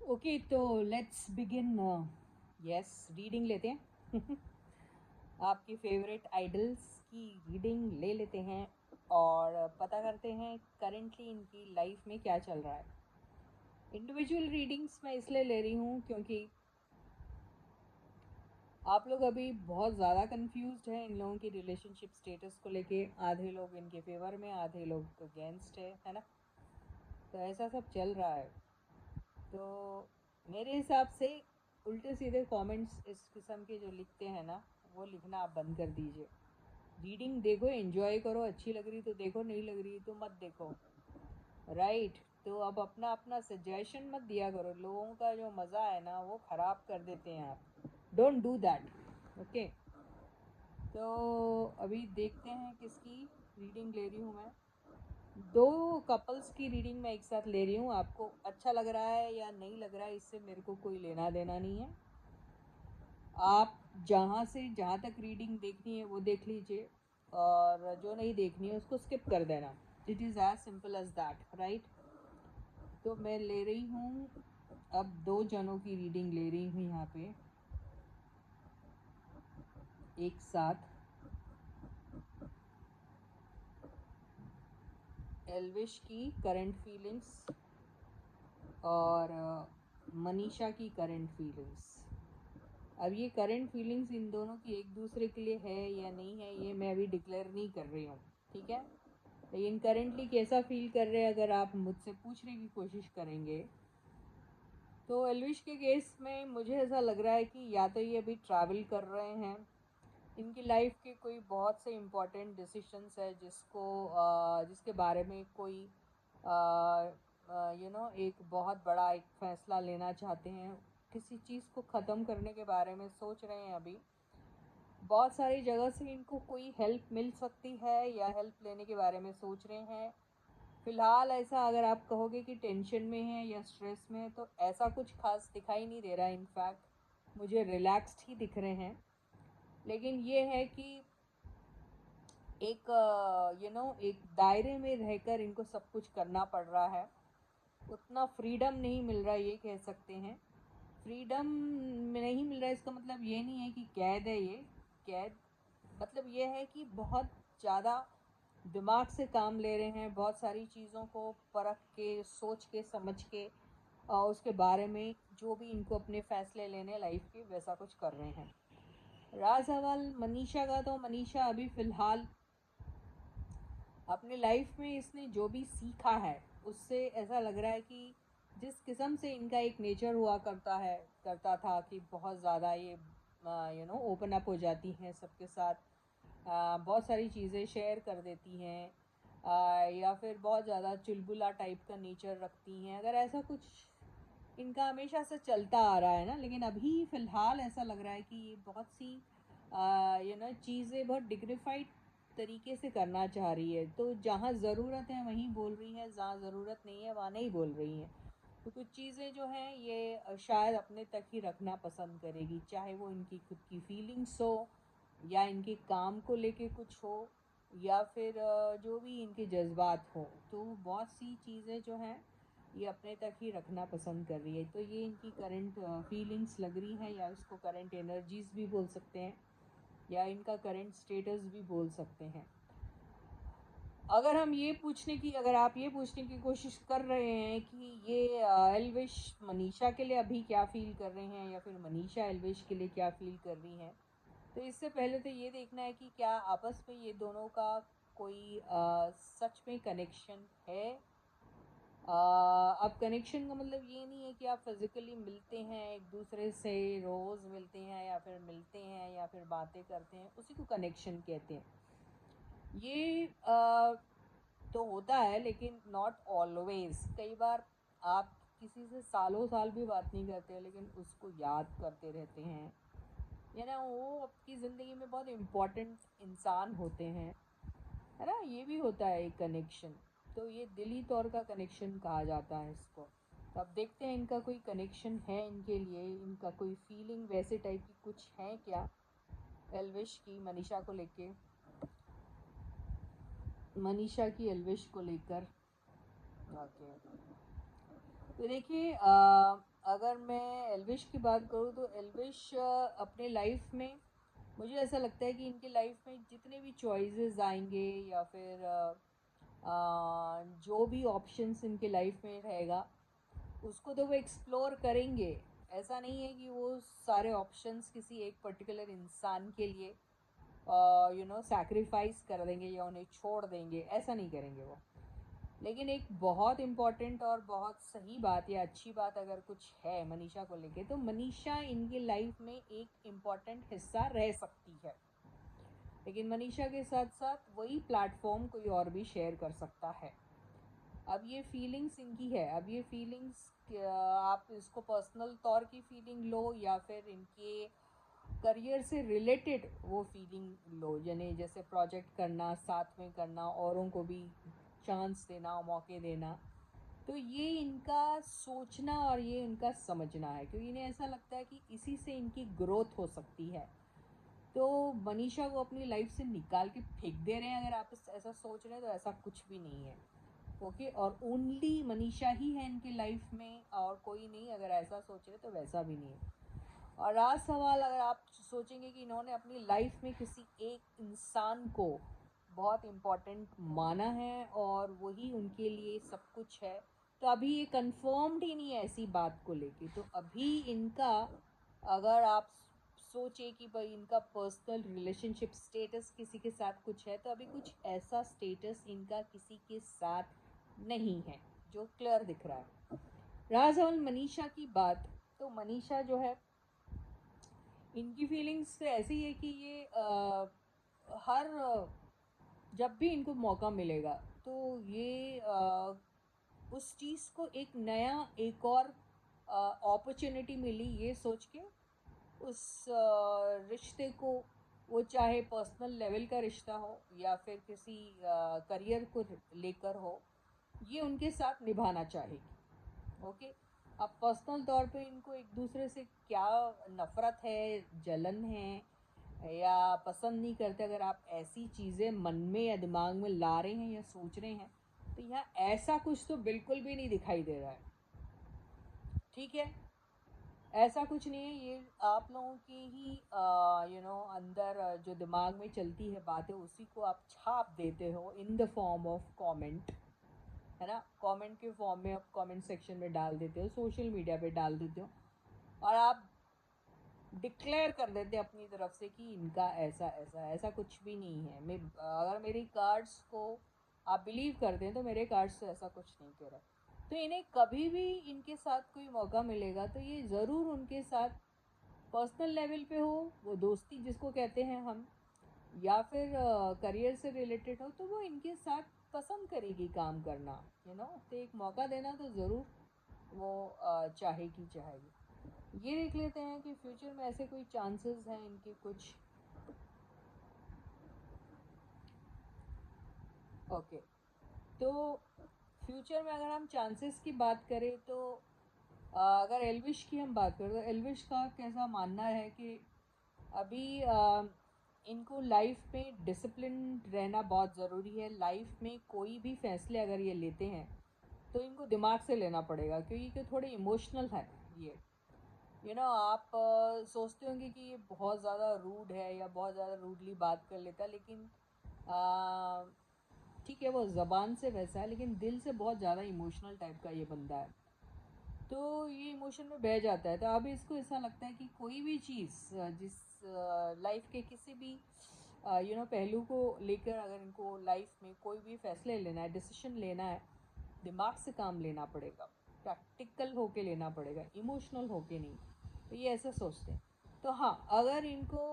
Okay, तो let's begin. Yes, reading लेते हैं। आपकी फेवरेट आइडल्स की रीडिंग ले लेते हैं और पता करते हैं करेंटली इनकी लाइफ में क्या चल रहा है। इंडिविजुअल रीडिंग्स मैं इसलिए ले रही हूँ क्योंकि आप लोग अभी बहुत ज़्यादा कंफ्यूज्ड हैं इन लोगों की रिलेशनशिप स्टेटस को लेके। आधे लोग इनके फेवर में, आधे लोग अगेंस्ट है ना। तो ऐसा सब चल रहा है। तो मेरे हिसाब से उल्टे सीधे कमेंट्स इस किस्म के जो लिखते हैं ना, वो लिखना आप बंद कर दीजिए। रीडिंग देखो, एंजॉय करो, अच्छी लग रही तो देखो, नहीं लग रही तो मत देखो। राइट। तो अब अपना अपना सजेशन मत दिया करो, लोगों का जो मज़ा है ना वो ख़राब कर देते हैं आप। Don't do that. ओके। तो अभी देखते हैं किसकी रीडिंग ले रही हूँ मैं। दो कपल्स की रीडिंग मैं एक साथ ले रही हूँ। आपको अच्छा लग रहा है या नहीं लग रहा है, इससे मेरे को कोई लेना देना नहीं है। आप जहाँ तक रीडिंग देखनी है वो देख लीजिए, और जो नहीं देखनी है उसको स्किप कर देना। It is as simple as that, right. तो मैं ले रही हूँ, अब दो जनों की रीडिंग ले रही हूँ यहाँ पे एक साथ। एल्विश की करंट फीलिंग्स और मनीषा की करंट फीलिंग्स। अब ये करंट फीलिंग्स इन दोनों की एक दूसरे के लिए है या नहीं है, ये मैं अभी डिक्लेयर नहीं कर रही हूँ, ठीक है। लेकिन करेंटली कैसा फील कर रहे हैं अगर आप मुझसे पूछने की कोशिश करेंगे, तो एल्विश के केस में मुझे ऐसा लग रहा है कि या तो ये अभी ट्रैवल कर रहे हैं, इनकी लाइफ के कोई बहुत से इम्पोर्टेंट डिसीशंस है जिसके बारे में कोई एक बहुत बड़ा एक फ़ैसला लेना चाहते हैं। किसी चीज़ को ख़त्म करने के बारे में सोच रहे हैं अभी। बहुत सारी जगह से इनको कोई हेल्प मिल सकती है या हेल्प लेने के बारे में सोच रहे हैं। फ़िलहाल ऐसा अगर आप कहोगे कि टेंशन में है या स्ट्रेस में है, तो ऐसा कुछ खास दिखाई नहीं दे रहा है। इनफैक्ट मुझे रिलैक्स्ड ही दिख रहे हैं। लेकिन ये है कि एक एक दायरे में रहकर इनको सब कुछ करना पड़ रहा है। उतना फ्रीडम नहीं मिल रहा, ये कह सकते हैं। फ्रीडम नहीं मिल रहा है इसका मतलब ये नहीं है कि कैद है ये। कैद मतलब ये है कि बहुत ज़्यादा दिमाग से काम ले रहे हैं, बहुत सारी चीज़ों को परख के, सोच के, समझ के, और उसके बारे में जो भी इनको अपने फ़ैसले लेने लाइफ के, वैसा कुछ कर रहे हैं। रहा सवाल मनीषा का, तो मनीषा अभी फ़िलहाल अपने लाइफ में इसने जो भी सीखा है उससे ऐसा लग रहा है कि जिस किस्म से इनका एक नेचर हुआ करता था कि बहुत ज़्यादा ये ओपन अप हो जाती हैं सबके साथ, बहुत सारी चीज़ें शेयर कर देती हैं, या फिर बहुत ज़्यादा चुलबुला टाइप का नेचर रखती हैं। अगर ऐसा कुछ इनका हमेशा से चलता आ रहा है ना, लेकिन अभी फ़िलहाल ऐसा लग रहा है कि ये बहुत सी चीज़ें बहुत डिग्निफाइड तरीके से करना चाह रही है। तो जहाँ ज़रूरत है वहीं बोल रही है, जहाँ ज़रूरत नहीं है वहाँ नहीं बोल रही हैं। तो कुछ चीज़ें जो हैं ये शायद अपने तक ही रखना पसंद करेगी, चाहे वो इनकी खुद की फीलिंग्स हो, या इनके काम को लेके कुछ हो, या फिर जो भी इनके जज्बात हो। तो बहुत सी चीज़ें जो हैं ये अपने तक ही रखना पसंद कर रही है। तो ये इनकी करंट फीलिंग्स लग रही हैं, या इसको करंट एनर्जीज भी बोल सकते हैं, या इनका करंट स्टेटस भी बोल सकते हैं। अगर आप ये पूछने की कोशिश कर रहे हैं कि ये एल्विश मनीषा के लिए अभी क्या फ़ील कर रहे हैं, या फिर मनीषा एल्विश के लिए क्या फ़ील कर रही हैं, तो इससे पहले तो ये देखना है कि क्या आपस में ये दोनों का कोई सच में कनेक्शन है। अब कनेक्शन का मतलब ये नहीं है कि आप फिज़िकली मिलते हैं एक दूसरे से, रोज़ मिलते हैं या फिर मिलते हैं या फिर बातें करते हैं, उसी को कनेक्शन कहते हैं। ये तो होता है लेकिन नॉट ऑलवेज। कई बार आप किसी से सालों साल भी बात नहीं करते, लेकिन उसको याद करते रहते हैं, वो आपकी ज़िंदगी में बहुत इम्पोर्टेंट इंसान होते हैं, है ना। ये भी होता है एक कनेक्शन। तो ये दिली तौर का कनेक्शन कहा जाता है इसको। तो अब देखते हैं इनका कोई कनेक्शन है इनके लिए, इनका कोई फीलिंग वैसे टाइप की कुछ है क्या एल्विश की मनीषा को लेके, मनीषा की एल्विश को लेकर। ओके। तो देखिए, अगर मैं एल्विश की बात करूँ तो एल्विश अपने लाइफ में मुझे ऐसा लगता है कि इनकी लाइफ में जितने भी चॉइसेस आएंगे या फिर जो भी ऑप्शंस इनके लाइफ में रहेगा उसको तो वो एक्सप्लोर करेंगे। ऐसा नहीं है कि वो सारे ऑप्शंस किसी एक पर्टिकुलर इंसान के लिए सैक्रिफाइस कर देंगे या उन्हें छोड़ देंगे, ऐसा नहीं करेंगे वो। लेकिन एक बहुत इम्पॉर्टेंट और बहुत सही बात या अच्छी बात अगर कुछ है मनीषा को लेके, तो मनीषा इनकी लाइफ में एक इम्पॉर्टेंट हिस्सा रह सकती है। लेकिन मनीषा के साथ साथ वही प्लेटफॉर्म कोई और भी शेयर कर सकता है। अब ये फीलिंग्स इनकी है, अब ये फीलिंग्स आप इसको पर्सनल तौर की फीलिंग लो या फिर इनके करियर से रिलेटेड वो फीलिंग लो, यानी जैसे प्रोजेक्ट करना, साथ में करना, औरों को भी चांस देना, मौके देना। तो ये इनका सोचना और ये इनका समझना है, क्योंकि इन्हें ऐसा लगता है कि इसी से इनकी ग्रोथ हो सकती है। तो मनीषा को अपनी लाइफ से निकाल के फेंक दे रहे हैं अगर आप ऐसा सोच रहे हैं, तो ऐसा कुछ भी नहीं है। ओके, और ओनली मनीषा ही है इनकी लाइफ में और कोई नहीं, अगर ऐसा सोच रहे तो वैसा भी नहीं है। और रहा सवाल, अगर आप सोचेंगे कि इन्होंने अपनी लाइफ में किसी एक इंसान को बहुत इम्पोर्टेंट माना है और वही उनके लिए सब कुछ है, तो अभी ये कंफर्म्ड ही नहीं है ऐसी बात को लेके। तो अभी इनका, अगर आप सोचे कि भाई इनका पर्सनल रिलेशनशिप स्टेटस किसी के साथ कुछ है, तो अभी कुछ ऐसा स्टेटस इनका किसी के साथ नहीं है, जो क्लियर दिख रहा है। रहा सवाल मनीषा की बात, तो मनीषा जो है इनकी फीलिंग्स ऐसी है कि ये हर जब भी इनको मौका मिलेगा तो ये उस चीज़ को एक नया, एक और अपॉर्चुनिटी मिली ये सोच के उस रिश्ते को, वो चाहे पर्सनल लेवल का रिश्ता हो या फिर किसी करियर को लेकर हो, ये उनके साथ निभाना चाहेगी। ओके, अब पर्सनल तौर पे इनको एक दूसरे से क्या नफ़रत है, जलन है या पसंद नहीं करते, अगर आप ऐसी चीज़ें मन में या दिमाग में ला रहे हैं या सोच रहे हैं, तो यहाँ ऐसा कुछ तो बिल्कुल भी नहीं दिखाई दे रहा है। ठीक है, ऐसा कुछ नहीं है, ये आप लोगों की ही अंदर जो दिमाग में चलती है बातें, उसी को आप छाप देते हो in the form of comment, है ना। कमेंट के फॉर्म में आप कमेंट सेक्शन में डाल देते हो, सोशल मीडिया पे डाल देते हो, और आप डिक्लेयर कर देते अपनी तरफ से कि इनका ऐसा ऐसा, ऐसा कुछ भी नहीं है। मैं, अगर मेरी कार्ड्स को आप बिलीव करते हैं तो मेरे कार्ड्स तो ऐसा कुछ नहीं कह रहा। तो इन्हें कभी भी इनके साथ कोई मौका मिलेगा तो ये ज़रूर उनके साथ पर्सनल लेवल पे हो, वो दोस्ती जिसको कहते हैं हम, या फिर करियर से रिलेटेड हो, तो वो इनके साथ पसंद करेगी काम करना, तो एक मौका देना तो ज़रूर वो चाहेगी। ये देख लेते हैं कि फ्यूचर में ऐसे कोई चांसेस हैं इनके कुछ। ओके, तो फ्यूचर में अगर हम चांसेस की बात करें तो अगर एल्विश की हम बात करें तो एल्विश का कैसा मानना है कि अभी इनको लाइफ में डिसिप्लिन रहना बहुत ज़रूरी है। लाइफ में कोई भी फैसले अगर ये लेते हैं तो इनको दिमाग से लेना पड़ेगा, क्योंकि थोड़े इमोशनल है ये। आप सोचते होंगे कि ये बहुत ज़्यादा रूड है या बहुत ज़्यादा रूडली बात कर लेता है, लेकिन ठीक है, वो ज़बान से वैसा है लेकिन दिल से बहुत ज़्यादा इमोशनल टाइप का ये बंदा है। तो ये इमोशन में बह जाता है। तो अब इसको ऐसा लगता है कि कोई भी चीज़ जिस लाइफ के किसी भी पहलू को लेकर अगर इनको लाइफ में कोई भी फैसले लेना है, डिसीजन लेना है, दिमाग से काम लेना पड़ेगा, प्रैक्टिकल होके लेना पड़ेगा, इमोशनल होके नहीं। तो ये ऐसा सोचते हैं। तो हाँ, अगर इनको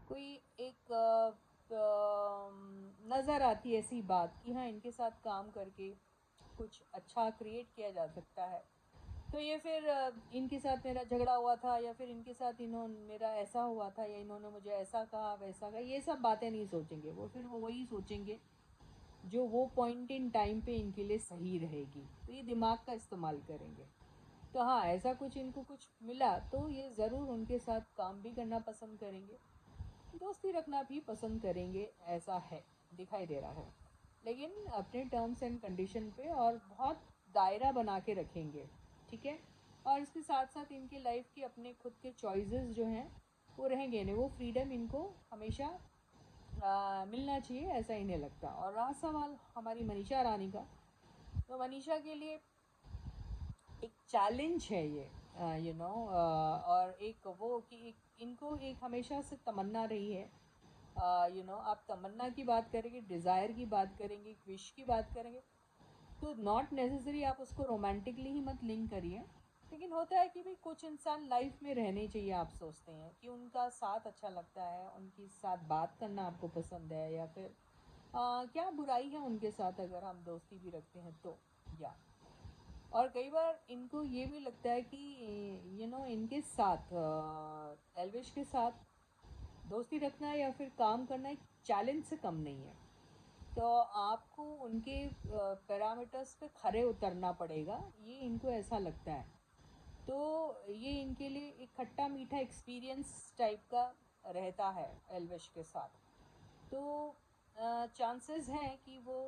कोई एक नज़र आती है ऐसी बात कि हाँ इनके साथ काम करके कुछ अच्छा क्रिएट किया जा सकता है, तो ये फिर इनके साथ मेरा झगड़ा हुआ था या फिर इनके साथ इन्होंने मेरा ऐसा हुआ था या इन्होंने मुझे ऐसा कहा वैसा कहा, ये सब बातें नहीं सोचेंगे वो। फिर वो वही सोचेंगे जो वो पॉइंट इन टाइम पे इनके लिए सही रहेगी। तो ये दिमाग का इस्तेमाल करेंगे। तो हाँ, ऐसा कुछ इनको कुछ मिला तो ये ज़रूर उनके साथ काम भी करना पसंद करेंगे, दोस्ती रखना भी पसंद करेंगे, ऐसा है, दिखाई दे रहा है। लेकिन अपने टर्म्स एंड कंडीशन पे और बहुत दायरा बना के रखेंगे। ठीक है, और इसके साथ साथ इनके लाइफ के अपने खुद के चॉइसेस जो हैं वो रहेंगे नहीं, वो फ्रीडम इनको हमेशा मिलना चाहिए, ऐसा इन्हें लगता। और रहा सवाल हमारी मनीषा रानी का, तो मनीषा के लिए एक चैलेंज है ये, और एक वो कि इनको एक हमेशा से तमन्ना रही है, आप तमन्ना की बात करेंगे, डिज़ायर की बात करेंगे, एक विश की बात करेंगे, तो नॉट नेसेसरी आप उसको रोमांटिकली ही मत लिंक करिए, लेकिन होता है कि भाई कुछ इंसान लाइफ में रहने चाहिए, आप सोचते हैं कि उनका साथ अच्छा लगता है, उनके साथ बात करना आपको पसंद है, या फिर क्या बुराई है उनके साथ अगर हम दोस्ती भी रखते हैं तो, या और कई बार इनको ये भी लगता है कि इनके साथ एल्विश के साथ दोस्ती रखना या फिर काम करना एक चैलेंज से कम नहीं है। तो आपको उनके पैरामीटर्स पे खरे उतरना पड़ेगा, ये इनको ऐसा लगता है। तो ये इनके लिए एक खट्टा मीठा एक्सपीरियंस टाइप का रहता है एल्विश के साथ। तो चांसेस हैं कि वो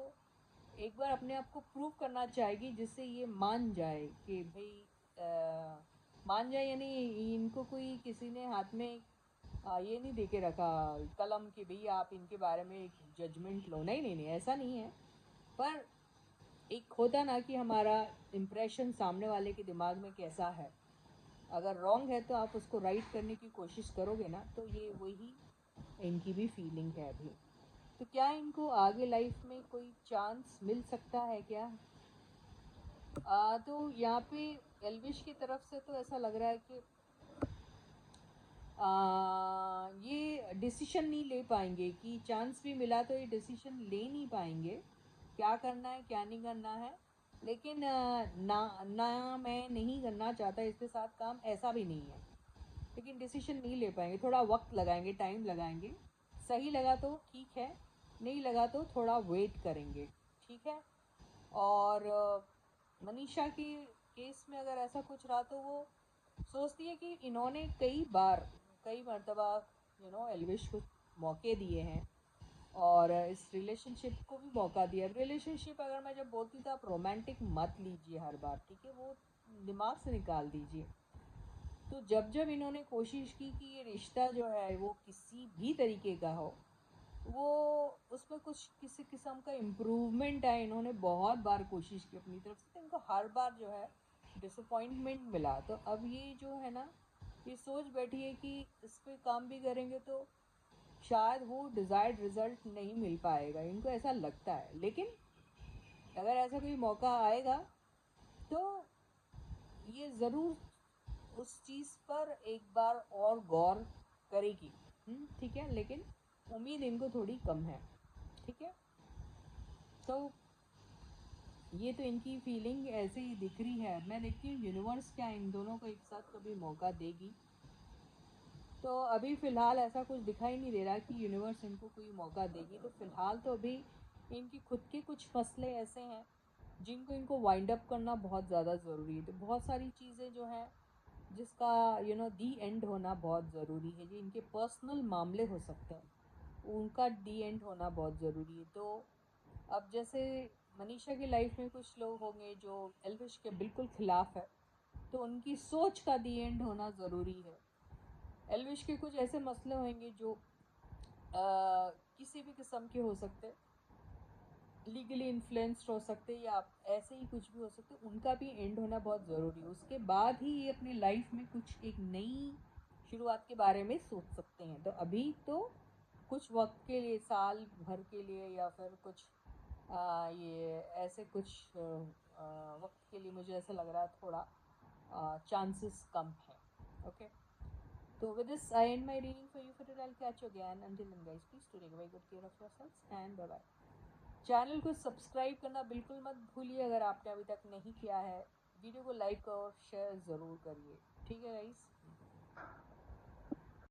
एक बार अपने आप को प्रूव करना चाहेगी, जिससे ये मान जाए कि भाई मान जाए, यानी इनको कोई किसी ने हाथ में ये नहीं दे के रखा कलम कि भैया आप इनके बारे में एक जजमेंट लो, नहीं नहीं नहीं, ऐसा नहीं है। पर एक होता ना कि हमारा इम्प्रेशन सामने वाले के दिमाग में कैसा है, अगर रॉन्ग है तो आप उसको राइट करने की कोशिश करोगे ना, तो ये वही इनकी भी फीलिंग है अभी। तो क्या इनको आगे लाइफ में कोई चांस मिल सकता है क्या? तो यहाँ पे एल्विश की तरफ से तो ऐसा लग रहा है कि ये डिसीजन नहीं ले पाएंगे, कि चांस भी मिला तो ये डिसीजन ले नहीं पाएंगे क्या करना है क्या नहीं करना है। लेकिन ना ना मैं नहीं करना चाहता इसके साथ काम, ऐसा भी नहीं है, लेकिन डिसीजन नहीं ले पाएंगे, थोड़ा वक्त लगाएंगे, टाइम लगाएंगे। सही लगा तो ठीक है, नहीं लगा तो थोड़ा वेट करेंगे, ठीक है। और मनीषा की केस में अगर ऐसा कुछ रहा तो वो सोचती है कि इन्होंने कई मर्तबा एल्विश को मौके दिए हैं, और इस रिलेशनशिप को भी मौका दिया। रिलेशनशिप अगर मैं जब बोलती हूँ तो आप रोमांटिक मत लीजिए हर बार, ठीक है, वो दिमाग से निकाल दीजिए। तो जब जब इन्होंने कोशिश की कि ये रिश्ता जो है वो किसी भी तरीके का हो, वो उसमें कुछ किसी किस्म का इम्प्रूवमेंट है, इन्होंने बहुत बार कोशिश की अपनी तरफ से, तो इनको हर बार जो है डिसअपॉइंटमेंट मिला। तो अब ये जो है ना, ये सोच बैठी है कि इस पर काम भी करेंगे तो शायद वो डिज़ायर्ड रिजल्ट नहीं मिल पाएगा, इनको ऐसा लगता है। लेकिन अगर ऐसा कोई मौका आएगा तो ये ज़रूर उस चीज़ पर एक बार और गौर करेगी, ठीक है, लेकिन उम्मीद इनको थोड़ी कम है, ठीक है। तो ये तो इनकी फीलिंग ऐसे ही दिख रही है। मैं देखती हूँ यूनिवर्स क्या इन दोनों को एक साथ कभी मौका देगी। तो अभी फ़िलहाल ऐसा कुछ दिखाई नहीं दे रहा कि यूनिवर्स इनको कोई मौका देगी। तो फ़िलहाल तो अभी इनकी खुद के कुछ मसले ऐसे हैं जिनको इनको वाइंड अप करना बहुत ज़्यादा ज़रूरी है। तो बहुत सारी चीज़ें जो हैं जिसका दी एंड होना बहुत ज़रूरी है, ये इनके पर्सनल मामले हो सकते हैं, उनका दी एंड होना बहुत ज़रूरी है। तो अब जैसे मनीषा की लाइफ में कुछ लोग होंगे जो एल्विश के बिल्कुल ख़िलाफ़ है, तो उनकी सोच का दी एंड होना ज़रूरी है। एल्विश के कुछ ऐसे मसले होंगे जो किसी भी किस्म के हो सकते, लीगली इन्फ्लुएंस्ड हो सकते, या ऐसे ही कुछ भी हो सकते, उनका भी एंड होना बहुत ज़रूरी है। उसके बाद ही ये अपनी लाइफ में कुछ एक नई शुरुआत के बारे में सोच सकते हैं। तो अभी तो कुछ वक्त के लिए, साल भर के लिए, या फिर कुछ ये ऐसे कुछ वक्त के लिए मुझे ऐसा लग रहा है थोड़ा चांसेस कम है। Okay, so with this, I end my reading for you for today. I'll catch you again. Until then, guys, please do take very good care of yourselves and bye bye. Channel को subscribe करना बिल्कुल मत भूलिए अगर आपने अभी तक नहीं किया है। वीडियो को लाइक और शेयर ज़रूर करिए, ठीक है गाइस।